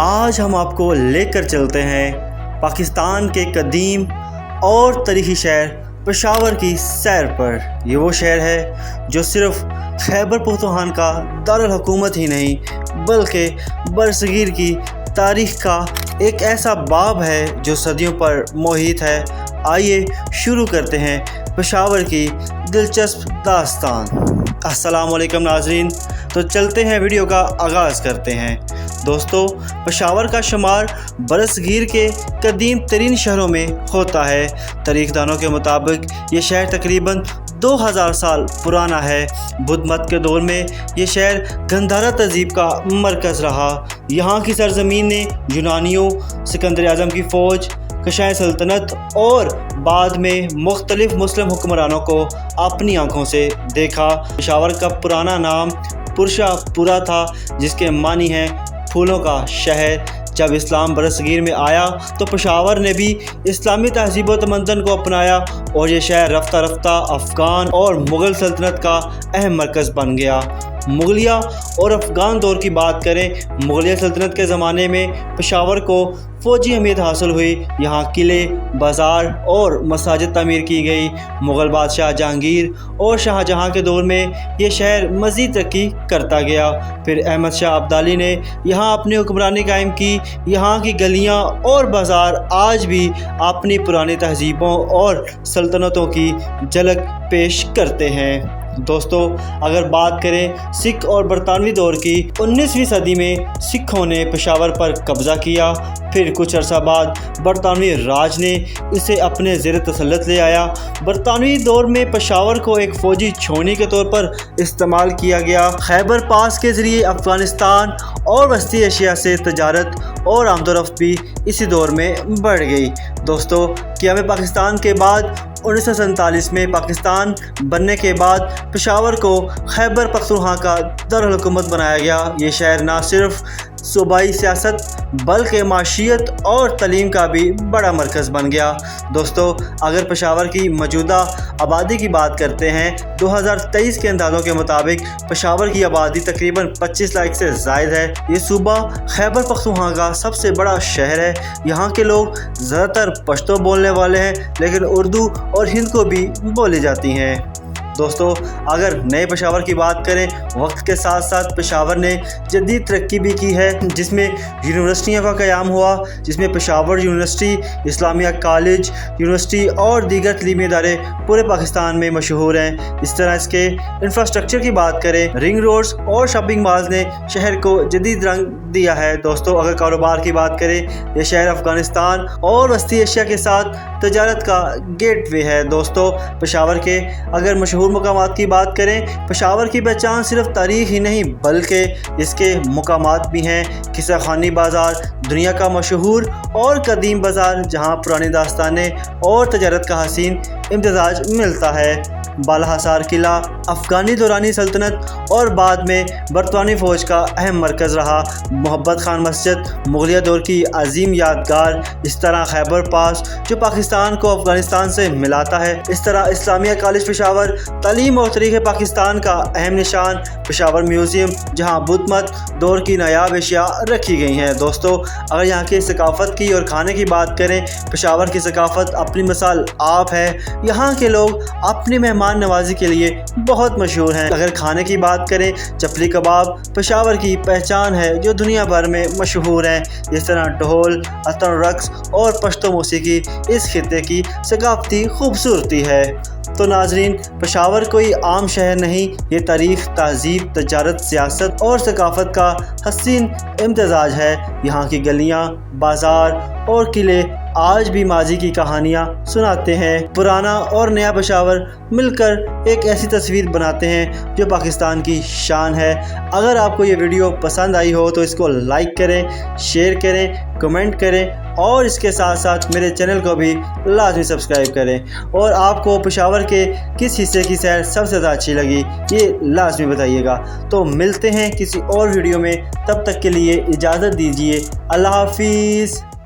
آج ہم آپ کو لے کر چلتے ہیں پاکستان کے قدیم اور تاریخی شہر پشاور کی سیر پر۔ یہ وہ شہر ہے جو صرف خیبر پختونخوا کا دارالحکومت ہی نہیں بلکہ برصغیر کی تاریخ کا ایک ایسا باب ہے جو صدیوں پر محیط ہے۔ آئیے شروع کرتے ہیں پشاور کی دلچسپ داستان۔ السلام علیکم ناظرین، تو چلتے ہیں ویڈیو کا آغاز کرتے ہیں۔ دوستو، پشاور کا شمار برصغیر کے قدیم ترین شہروں میں ہوتا ہے۔ تاریخ دانوں کے مطابق یہ شہر تقریباً 2000 سال پرانا ہے۔ بدھ مت کے دور میں یہ شہر گندھارا تہذیب کا مرکز رہا۔ یہاں کی سرزمین نے یونانیوں، سکندر اعظم کی فوج، کشائے سلطنت اور بعد میں مختلف مسلم حکمرانوں کو اپنی آنکھوں سے دیکھا۔ پشاور کا پرانا نام پرشا پورا تھا، جس کے معنی ہیں پھولوں کا شہر۔ جب اسلام برصغیر میں آیا تو پشاور نے بھی اسلامی تہذیب و تمدن کو اپنایا اور یہ شہر رفتہ رفتہ افغان اور مغل سلطنت کا اہم مرکز بن گیا۔ مغلیہ اور افغان دور کی بات کریں، مغلیہ سلطنت کے زمانے میں پشاور کو فوجی اہمیت حاصل ہوئی۔ یہاں قلعے، بازار اور مساجد تعمیر کی گئی۔ مغل بادشاہ جہانگیر اور شاہ جہاں کے دور میں یہ شہر مزید ترقی کرتا گیا۔ پھر احمد شاہ ابدالی نے یہاں اپنی حکمرانی قائم کی۔ یہاں کی گلیاں اور بازار آج بھی اپنی پرانی تہذیبوں اور سلطنتوں کی جھلک پیش کرتے ہیں۔ دوستو، اگر بات کریں سکھ اور برطانوی دور کی، 19ویں صدی میں سکھوں نے پشاور پر قبضہ کیا۔ پھر کچھ عرصہ بعد برطانوی راج نے اسے اپنے زیر تسلط لے آیا۔ برطانوی دور میں پشاور کو ایک فوجی چھاؤنی کے طور پر استعمال کیا گیا۔ خیبر پاس کے ذریعے افغانستان اور وسطی ایشیا سے تجارت اور آمد و رفت بھی اسی دور میں بڑھ گئی۔ دوستو، قیام پاکستان کے بعد 1947 میں پاکستان بننے کے بعد پشاور کو خیبر پختونخوا کا دارالحکومت بنایا گیا۔ یہ شہر نہ صرف صوبائی سیاست بلکہ معیشت اور تعلیم کا بھی بڑا مرکز بن گیا۔ دوستو، اگر پشاور کی موجودہ آبادی کی بات کرتے ہیں، 2023 کے اندازوں کے مطابق پشاور کی آبادی تقریباً 25 لاکھ سے زائد ہے۔ یہ صوبہ خیبر پختونخوا کا سب سے بڑا شہر ہے۔ یہاں کے لوگ زیادہ تر پشتو بولنے والے ہیں، لیکن اردو اور ہند کو بھی بولی جاتی ہیں۔ دوستو، اگر نئے پشاور کی بات کریں، وقت کے ساتھ ساتھ پشاور نے جدید ترقی بھی کی ہے، جس میں یونیورسٹیوں کا قیام ہوا، جس میں پشاور یونیورسٹی، اسلامیہ کالج یونیورسٹی اور دیگر تعلیمی ادارے پورے پاکستان میں مشہور ہیں۔ اس طرح اس کے انفراسٹرکچر کی بات کریں، رنگ روڈز اور شاپنگ مالز نے شہر کو جدید رنگ دیا ہے۔ دوستو، اگر کاروبار کی بات کریں، یہ شہر افغانستان اور وسطی ایشیا کے ساتھ تجارت کا گیٹ وے ہے۔ دوستو، پشاور کے اگر مشہور مقامات کی بات کریں، پشاور کی پہچان صرف تاریخ ہی نہیں بلکہ اس کے مقامات بھی ہیں۔ قصہ خانی بازار دنیا کا مشہور اور قدیم بازار، جہاں پرانی داستانیں اور تجارت کا حسین امتزاج ملتا ہے۔ بالا حصار قلعہ افغانی دورانی سلطنت اور بعد میں برطانوی فوج کا اہم مرکز رہا۔ محبت خان مسجد مغلیہ دور کی عظیم یادگار۔ اس طرح خیبر پاس جو پاکستان کو افغانستان سے ملاتا ہے۔ اس طرح اسلامیہ کالج پشاور تعلیم اور تاریخ پاکستان کا اہم نشان۔ پشاور میوزیم، جہاں بدھ مت دور کی نایاب اشیاء رکھی گئی ہیں۔ دوستو، اگر یہاں کی ثقافت کی اور کھانے کی بات کریں، پشاور کی ثقافت اپنی مثال آپ ہے۔ یہاں کے لوگ اپنی مہمان نوازی کے لیے بہت مشہور ہیں۔ اگر کھانے کی بات کریں، چپلی کباب پشاور کی پہچان ہے جو دنیا بھر میں مشہور ہیں۔ اس طرح ڈھول، اتن رقص اور پشتو موسیقی اس خطے کی ثقافتی خوبصورتی ہے۔ تو ناظرین، پشاور کوئی عام شہر نہیں، یہ تاریخ، تہذیب، تجارت، سیاست اور ثقافت کا حسین امتزاج ہے۔ یہاں کی گلیاں، بازار اور قلعے آج بھی ماضی کی کہانیاں سناتے ہیں۔ پرانا اور نیا پشاور مل کر ایک ایسی تصویر بناتے ہیں جو پاکستان کی شان ہے۔ اگر آپ کو یہ ویڈیو پسند آئی ہو تو اس کو لائک کریں، شیئر کریں، کمنٹ کریں اور اس کے ساتھ ساتھ میرے چینل کو بھی لازمی سبسکرائب کریں۔ اور آپ کو پشاور کے کس حصے کی سیر سب سے زیادہ اچھی لگی یہ لازمی بتائیے گا۔ تو ملتے ہیں کسی اور ویڈیو میں، تب تک کے لیے اجازت دیجیے۔ اللہ حافظ۔